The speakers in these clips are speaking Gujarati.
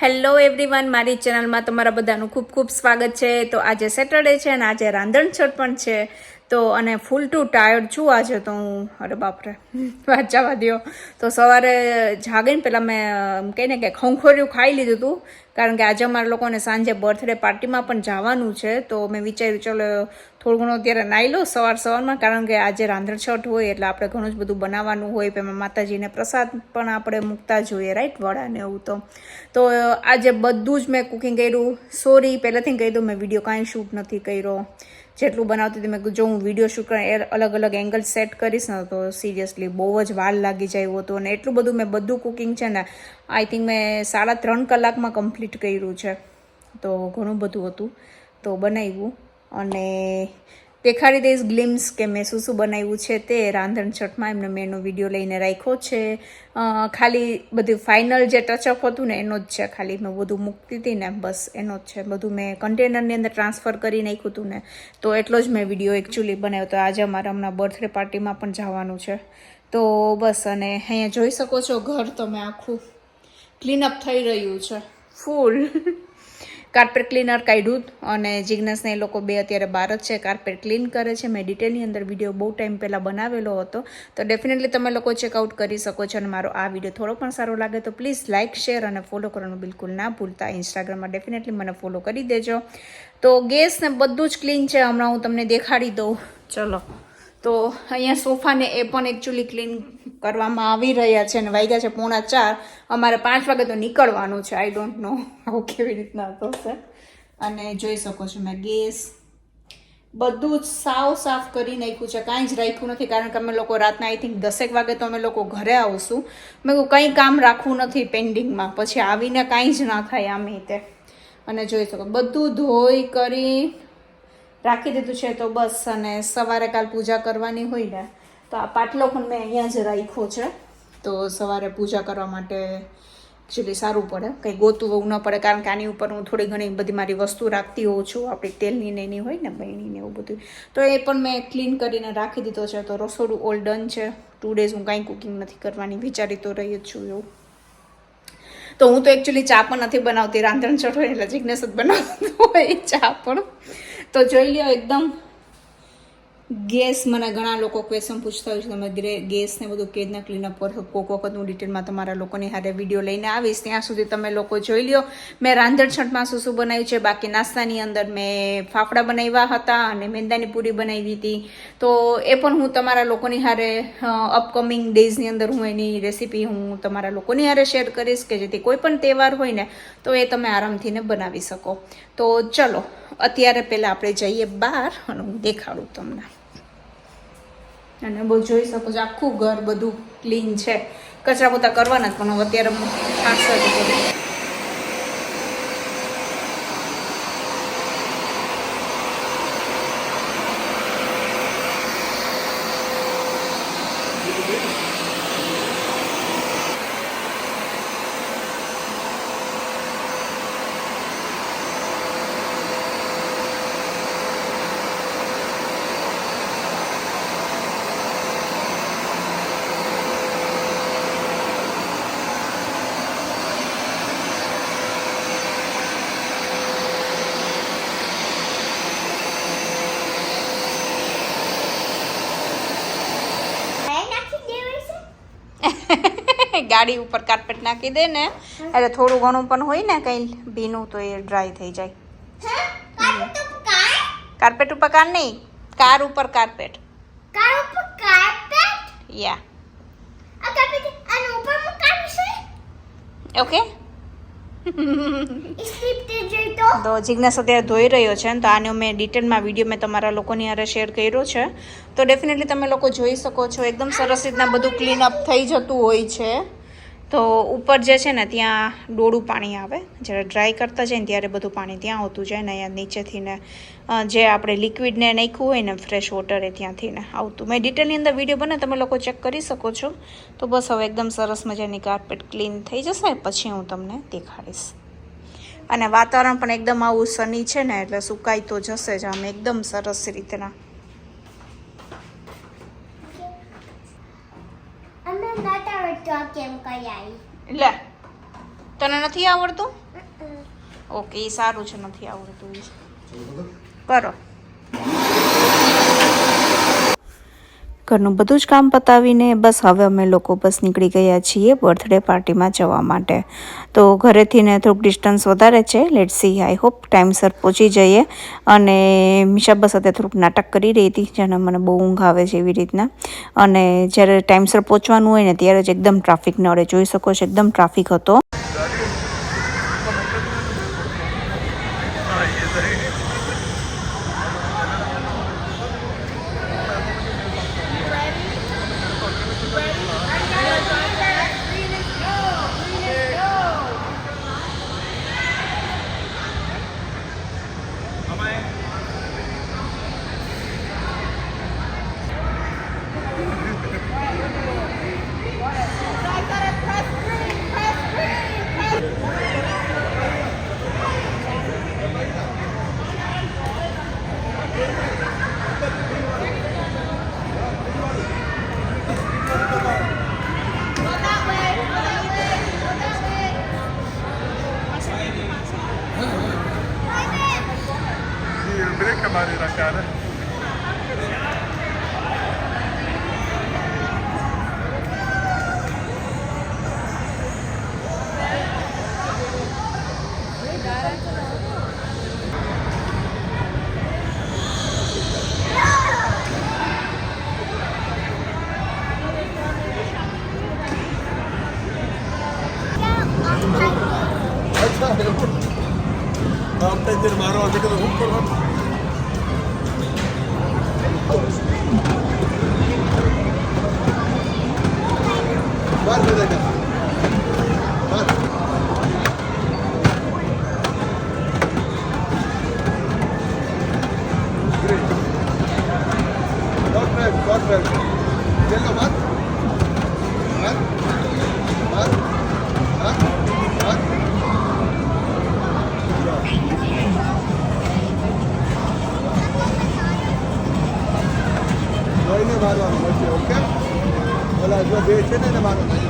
હેલો એવરીવન, મારી ચેનલમાં તમારા બધાનું ખૂબ ખૂબ સ્વાગત છે. તો આજે સેટરડે છે અને આજે રાંધણછટ પણ છે. તો અને ફૂલ ટુ ટાયર્ડ છું આજે તો હું. અરે બાપરે, વાત જવા દો. તો સવારે જાગીને પહેલાં મેં કહીને કે ખંખોર્યું ખાઈ લીધું હતું, કારણ કે આજે અમારા લોકોને સાંજે બર્થડે પાર્ટીમાં પણ જવાનું છે. તો મેં વિચાર્યું ચલો થોડું ઘણું અત્યારે નાહી લો સવારમાં, કારણ કે આજે રાંધણછટ હોય એટલે આપણે ઘણું જ બધું બનાવવાનું હોય. એમાં માતાજીને પ્રસાદ પણ આપણે મૂકતા જોઈએ, રાઈટ, વડાને એવું. તો આજે બધું જ મેં કુકિંગ કર્યું. સોરી, પહેલાંથી કહી દઉં, મેં વિડીયો કાંઈ શૂટ નથી કર્યો. જેટલું બનાવતી હતી મેં જો હું વિડીયો શૂટ કરીને અલગ અલગ એંગલ સેટ કરીશ ને તો સિરિયસલી બહુ જ વાર લાગી જાય એવું હતું. અને એટલું બધું મેં બધું કુકિંગ છે ને, આઈ થિંક મેં 3.5 કલાકમાં કમ્પ્લીટ કર્યું છે. તો ઘણું બધું હતું તો બનાવ્યું અને દેખાડી દઈશ ગ્લિમ્સ કે મેં શું શું બનાવ્યું છે તે રાંધણછટમાં. એમને મેં એનો વિડીયો લઈને રાખ્યો છે. ખાલી બધું ફાઇનલ જે ટચઅપ હતું ને એનો જ છે. ખાલી મેં બધું મૂકતી હતી ને બસ એનો જ છે. બધું મેં કન્ટેનરની અંદર ટ્રાન્સફર કરી નાખ્યું હતું ને, તો એટલો જ મેં વિડીયો એકચ્યુઅલી બનાવ્યો હતો. આજે અમારા હમણાં બર્થડે પાર્ટીમાં પણ જવાનું છે. તો બસ, અને અહીંયા જોઈ શકો છો ઘર તમે આખું ક્લીનઅપ થઈ રહ્યું છે ફૂલ. કાર્પેટ ક્લીનર કાઢ્યું અને જિજ્ઞાસને એ લોકો બે અત્યારે બહાર જ છે, કાર્પેટ ક્લીન કરે છે. મેં ડિટેલની અંદર વિડીયો બહુ ટાઈમ પહેલાં બનાવેલો હતો, તો ડેફિનેટલી તમે લોકો ચેકઆઉટ કરી શકો છો. અને મારો આ વિડીયો થોડો પણ સારો લાગે તો પ્લીઝ લાઇક, શેર અને ફોલો કરવાનું બિલકુલ ના ભૂલતા. ઇન્સ્ટાગ્રામમાં ડેફિનેટલી મને ફોલો કરી દેજો. તો ગેસ ને બધું જ ક્લીન છે. હમણાં હું તમને દેખાડી દઉં. ચલો, તો અહીંયા સોફાને એ પણ એકચ્યુઅલી ક્લીન કરવામાં આવી રહ્યા છે. અને વાગ્યા છે 4:45. અમારે 5 વાગે તો નીકળવાનું છે. આઈ ડોન્ટ નો આવું કેવી રીતના થશે. અને જોઈ શકો છો મેં ગેસ બધું જ સાફ કરી નાખ્યું છે. કાંઈ જ રાખ્યું નથી, કારણ કે અમે લોકો રાતના આઈ થિંક 10 વાગે તો અમે લોકો ઘરે આવશું. મેં કહું કંઈ કામ રાખવું નથી પેન્ડિંગમાં, પછી આવીને કાંઈ જ ના થાય આમ તે. અને જોઈ શકો બધું ધોઈ કરી રાખી દીધું છે. તો બસ, અને સવારે કાલ પૂજા કરવાની હોય ને, તો આ પાટલો પણ મેં અહીંયા જ રાખ્યો છે. તો સવારે પૂજા કરવા માટે એકચ્યુઅલી સારું પડે, કંઈ ગોતવું ન પડે, કારણ કે આની ઉપર હું થોડી ઘણી બધી મારી વસ્તુ રાખતી હોઉં છું. આપણી તેલની ને એની હોય ને, બહેણીને એવું બધું. તો એ પણ મેં ક્લીન કરીને રાખી દીધો છે. તો રસોડું ઓલ ડન છે. 2 ડેઝ હું કાંઈ કુકિંગ નથી કરવાની, વિચારી તો રહી જ છું એવું. તો હું તો એકચ્યુઅલી ચા પણ નથી બનાવતી. રાંધણછટ હોય એટલે જિજ્ઞેસ જ બનાવતું હોય ચા પણ. તો જોઈ લ્યો એકદમ ગેસ. મને ઘણા લોકો ક્વેશ્ચન પૂછતા હોય છે તમે ગેસને બધું કેવી રીતના ક્લીનઅપ કરશો. કોઈક વખત હું ડિટેલમાં તમારા લોકોની હારે વિડીયો લઈને આવીશ. ત્યાં સુધી તમે લોકો જોઈ લ્યો મેં રાંધણછટમાં શું બનાવ્યું છે. બાકી નાસ્તાની અંદર મેં ફાફડા બનાવ્યા હતા અને મેંદાની પૂરી બનાવી હતી. તો એ પણ હું તમારા લોકોની હારે અપકમિંગ ડેઝની અંદર હું એની રેસીપી હું તમારા લોકોની હારે શેર કરીશ, કે જેથી કોઈ પણ તહેવાર હોય ને તો એ તમે આરામથી ને બનાવી શકો. તો ચલો, અત્યારે પહેલાં આપણે જઈએ બહાર અને હું દેખાડું તમને. અને બહુ જોઈ શકો છો આખું ઘર બધું ક્લીન છે. કચરા પોતા કરવાના જ, પણ અત્યારે ખાસ જ ગાડી ઉપર કાર્પેટ નાખી દે ને એટલે થોડું ઘણું પણ હોય ને કંઈ ભીનું તો એ ડ્રાય થઈ જાય. કાર્પેટ ઉપર કાર નહીં, કાર ઉપર કાર્પેટ. Yeah okay. તો જિજ્ઞાસ અત્યારે ધોઈ રહ્યો છે. તો આનો મેં ડિટેલમાં વિડીયો મેં તમારા લોકોની હારે શેર કર્યો છે. તો ડેફિનેટલી તમે લોકો જોઈ શકો છો. એકદમ સરસ રીતના બધું ક્લીનઅપ થઈ જતું હોય છે. તો ઉપર જે છે ને ત્યાં ડોળું પાણી આવે, જ્યારે ડ્રાય કરતા જાય ને ત્યારે બધું પાણી ત્યાં આવતું જાય ને અહીંયા નીચેથી ને જે આપણે લિક્વિડને નાખ્યું હોય ને ફ્રેશ વોટર એ ત્યાંથી ને આવતું. મેં ડિટેલની અંદર વિડીયો બને તમે લોકો ચેક કરી શકો છો. તો બસ હવે એકદમ સરસ મજાની કાર્પેટ ક્લીન થઈ જશે પછી હું તમને દેખાડીશ. અને વાતાવરણ પણ એકદમ આવું સની છે ને, એટલે સુકાઈ તો જશે જ આમ એકદમ સરસ રીતના. લે, તને નથી આવડતું? ઓકે એ સારું છે, નથી આવડતું એ કરો. ઘરનું બધું જ કામ પતાવીને બસ હવે અમે લોકો બસ નીકળી ગયા છીએ બર્થડે પાર્ટીમાં જવા માટે. તો ઘરેથી ને થોડુંક ડિસ્ટન્સ વધારે છે, લેટ્સ સી, આઈ હોપ ટાઈમસર પહોંચી જઈએ. અને મીશા બસ અત્યારે થોડુંક નાટક કરી રહી હતી, જેને મને બહુ ઊંઘ આવે છે એવી રીતના. અને જ્યારે ટાઈમસર પહોંચવાનું હોય ને ત્યારે જ એકદમ ટ્રાફિક નડે, જોઈ શકો છો એકદમ ટ્રાફિક હતો. Hadi la cara. आप तेरे मारो आगे तो हुक करो. बाहर हो जाएगा. बाहर. Great. Don't drive. Don't drive. चलो बात. बात. बात. बात. बात. કોઈને મારવાનું નથી, ઓકે? ઓલા જો બે છે ને એને મારવાનું.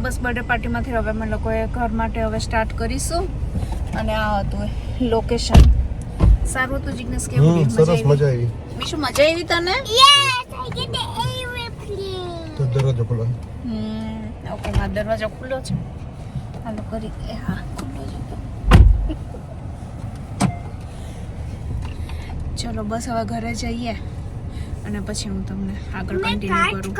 બસ બર્થડે પાર્ટીમાંથી હવે અમે લોકોએ ઘર માટે હવે સ્ટાર્ટ કરીશું. અને આ હતું લોકેશન. સારું હતું જિગ્નેશ, કેવું રહ્યું? સરસ મજા આવી. બીજું મજા આવી તને? તો દરવાજો ખોલો. ઓકે, મારો દરવાજો ખુલ્લો છે. હાલો કરી. હા, ખુલ્લો છે. ચલો બસ હવે ઘરે જઈએ અને પછી હું તમને આગળ કન્ટિન્યુ કરું.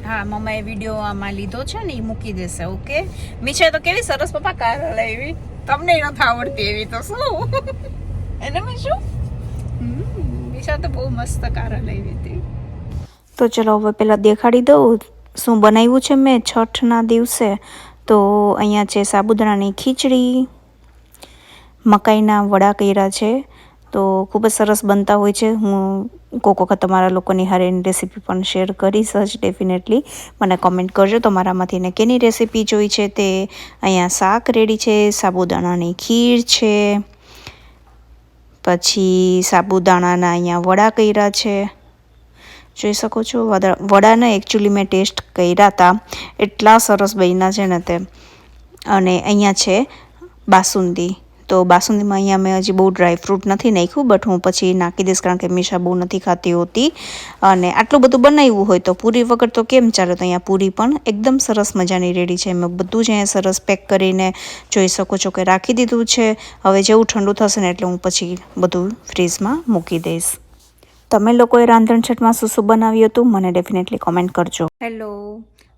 હા, મમ્માએ વિડીયો આમાં લીધો છે ને, એ મૂકી દેશે. ઓકે, મીઠાઈ તો કેવી સરસ પપ્પા કાર લાવી, તમને નથી આવડતી એવી તો શું એને મેં શું મીઠાઈ તો બહુ મસ્ત કાર લાવી હતી. તો ચલો હવે પેલા દેખાડી દઉં શું બનાવ્યું છે મેં છઠના દિવસે. તો અહીંયા છે સાબુદાણાની ખીચડી, મકાઈના વડા કર્યા છે. તો ખૂબ જ સરસ બનતા હોય છે. હું કોઈક વખત તમારા લોકોની હારેની રેસીપી પણ શેર કરીશ જ ડેફિનેટલી. મને કોમેન્ટ કરજો તમારામાંથી ને કેની રેસીપી જોઈ છે તે. અહીંયા શાક રેડી છે, સાબુદાણાની ખીર છે, પછી સાબુદાણાના અહીંયા વડા કર્યા છે, જોઈ શકો છો. વડાને એકચ્યુઅલી મેં ટેસ્ટ કર્યા હતા, એટલા સરસ બન્યા છે ને તે. અને અહીંયા છે બાસુંદી. તો બાસુંદીમાં અહીંયા મેં હજી બહુ ડ્રાયફ્રૂટ નથી નાખ્યું, બટ હું પછી નાખી દઈશ કારણ કે મીશા બહુ નથી ખાતી હોતી. અને આટલું બધું બનાવ્યું હોય તો પૂરી વગર તો કેમ ચાલે. તો અહીંયા પૂરી પણ એકદમ સરસ મજાની રેડી છે. મેં બધું જ અહીંયા સરસ પેક કરીને જોઈ શકો છો કે રાખી દીધું છે. હવે જેવું ઠંડુ થશે ને એટલે હું પછી બધું ફ્રીઝમાં મૂકી દઈશ. તમે લોકોએ રાંધણછટમાં શું શું બનાવ્યું હતું મને ડેફિનેટલી કોમેન્ટ કરજો. હેલો,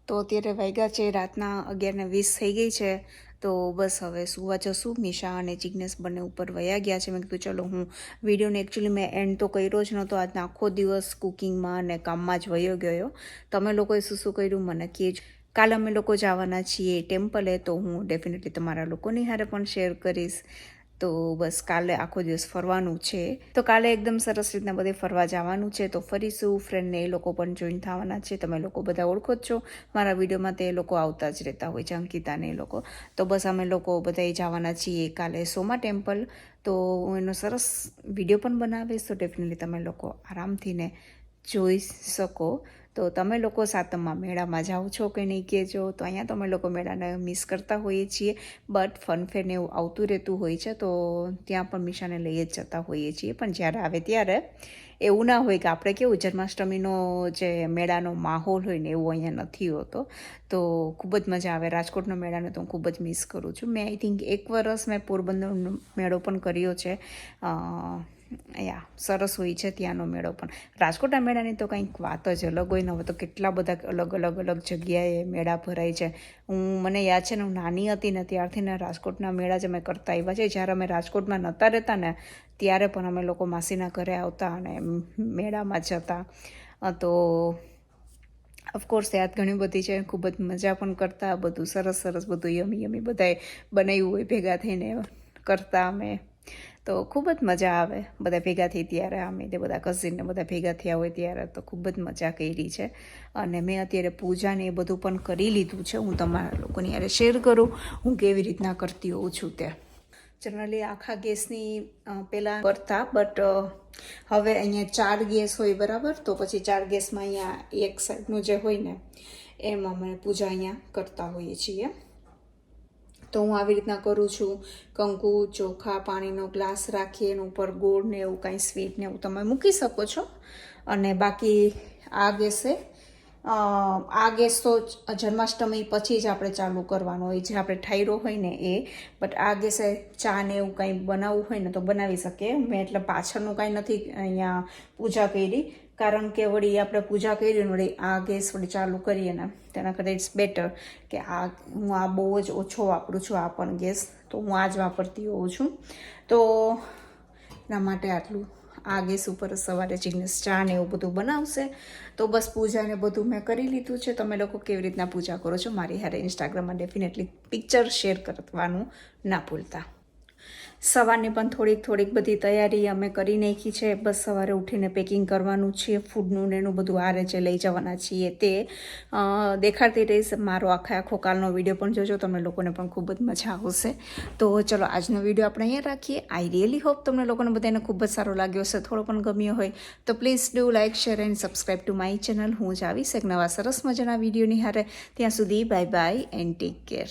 તો અત્યારે વાગ્યા છે રાતના 11:20 થઈ ગઈ છે. તો બસ હવે સુવા જશું. મિશા અને જિગ્નેશ બંને ઉપર વયા ગયા છે. મેં કીધું ચલો હું વિડીયોને એકચ્યુઅલી મેં એન્ડ તો કર્યો જ નહોતો. આજનો આખો દિવસ કુકિંગમાં અને કામમાં જ વયો ગયો. તમે લોકોએ શું કર્યું મને કહેજો. કાલે અમે લોકો જવાના છીએ ટેમ્પલે, તો હું ડેફિનેટલી તમારા લોકોની હારે પણ શેર કરીશ. તો બસ કાલે આખો દિવસ ફરવાનું છે. તો કાલે એકદમ સરસ રીતના બધે ફરવા જવાનું છે. તો ફરીશું. ફ્રેન્ડને એ લોકો પણ જોઈન થવાના છે. તમે લોકો બધા ઓળખો જ છો મારા વિડીયોમાં, તે લોકો આવતા જ રહેતા હોય છે, અંકિતાને એ લોકો. તો બસ અમે લોકો બધાએ જવાના છીએ કાલે સોમા ટેમ્પલ. તો હું એનો સરસ વિડીયો પણ બનાવીશ. તો ડેફિનેટલી તમે લોકો આરામથી ને જોઈ શકો. તો તમે લોકો સાતમમાં મેળામાં જાઓ છો કે નહીં કહેજો. તો અહીંયા તો અમે લોકો મેળાને મિસ કરતા હોઈએ છીએ, બટ ફનફેર ને એવું આવતું રહેતું હોય છે. તો ત્યાં પણ મિશાને લઈ જ જતા હોઈએ છીએ. પણ જ્યારે આવે ત્યારે એવું ના હોય કે આપણે કેવું જન્માષ્ટમીનો જે મેળાનો માહોલ હોય ને એવું અહીંયા નથી હોતો. તો ખૂબ જ મજા આવે. રાજકોટનો મેળાને તો હું ખૂબ જ મિસ કરું છું. મેં આઈ થિંક 1 વર્ષ મેં પોરબંદરનો મેળો પણ કર્યો છે. સરસ હોય છે ત્યાંનો મેળો પણ. રાજકોટના મેળાની તો કંઈક વાત જ અલગ હોય ને. હવે તો કેટલા બધા અલગ જગ્યાએ મેળા ભરાય છે. મને યાદ છે ને, હું નાની હતી ને ત્યારથી ને રાજકોટના મેળા જ અમે કરતા આવ્યા છે. જ્યારે અમે રાજકોટમાં નહોતા રહેતા ને ત્યારે પણ અમે લોકો માસીના ઘરે આવતા અને મેળામાં જતા. તો ઓફકોર્સ યાદ ઘણી બધી છે. ખૂબ જ મજા પણ કરતા. બધું સરસ બધું યમી બધાએ બનાવ્યું હોય ભેગા થઈને કરતા અમે. તો ખૂબ જ મજા આવે બધા ભેગા થઈ ત્યારે. અમે તે બધા કઝિનને બધા ભેગા થયા હોય ત્યારે તો ખૂબ જ મજા કરી છે. અને મેં અત્યારે પૂજાને એ બધું પણ કરી લીધું છે. હું તમારા લોકોની યારે શેર કરું હું કેવી રીતના કરતી હોઉં છું તે. જનરલી આખા ગેસની પહેલાં કરતા, બટ હવે અહીંયા 4 ગેસ હોય બરાબર. તો પછી 4 ગેસમાં અહીંયા એક સાઈડનું જે હોય ને એમાં અમે પૂજા અહીંયા કરતા હોઈએ છીએ. તો હું આવી રીતના કરું છું. કંકુ, ચોખા, પાણીનો ગ્લાસ રાખી એના ઉપર ગોળ ને એવું કાંઈ સ્વીટ ને એવું તમે મૂકી શકો છો. અને બાકી આ ગેસ તો જન્માષ્ટમી પછી જ આપણે ચાલુ કરવાનો હોય છે. આપણે ઠાયરો હોય ને એ. બટ આ ગેસે ચા ને એવું કાંઈ બનાવવું હોય ને તો બનાવી શકીએ. મેં એટલે પાછળનું કાંઈ નથી અહીંયા પૂજા કરી, કારણ કે વળી આપણે પૂજા કરી ને વળી આ ગેસ વળી ચાલુ કરીએ ને તેના કરતાં ઇટ્સ બેટર કે હું આ બહુ જ ઓછો વાપરું છું આ પણ ગેસ. તો હું આ જ વાપરતી હોઉં છું. તો એના માટે આટલું. આ ગેસ ઉપર સવારે જિગ્નેશ ચા ને એવું બધું બનાવશે. તો બસ પૂજાને બધું મેં કરી લીધું છે. તમે લોકો કેવી રીતના પૂજા કરો છો મારી હારે ઇન્સ્ટાગ્રામમાં ડેફિનેટલી પિક્ચર શેર કરવાનું ના ભૂલતા. સવારની પણ થોડીક બધી તૈયારી અમે કરી નાખી છે. બસ સવારે ઉઠીને પેકિંગ કરવાનું છે. ફૂડનું ને એનું બધું આરે છે લઈ જવાના છીએ તે દેખાડતી રહીશ. મારો આખો કાલનો વિડીયો પણ જોજો. તમને લોકોને પણ ખૂબ જ મજા આવશે. તો ચલો આજનો વિડીયો આપણે અહીંયા રાખીએ. આઈ રિયલી હોપ તમને લોકોને બધાને ખૂબ જ સારો લાગ્યો હશે. થોડો પણ ગમ્યો હોય તો please do like, share and subscribe to my channel. હું જ આવીશ એક નવા સરસ મજાના વિડીયોની હારે. ત્યાં સુધી બાય એન્ડ ટેક કેર.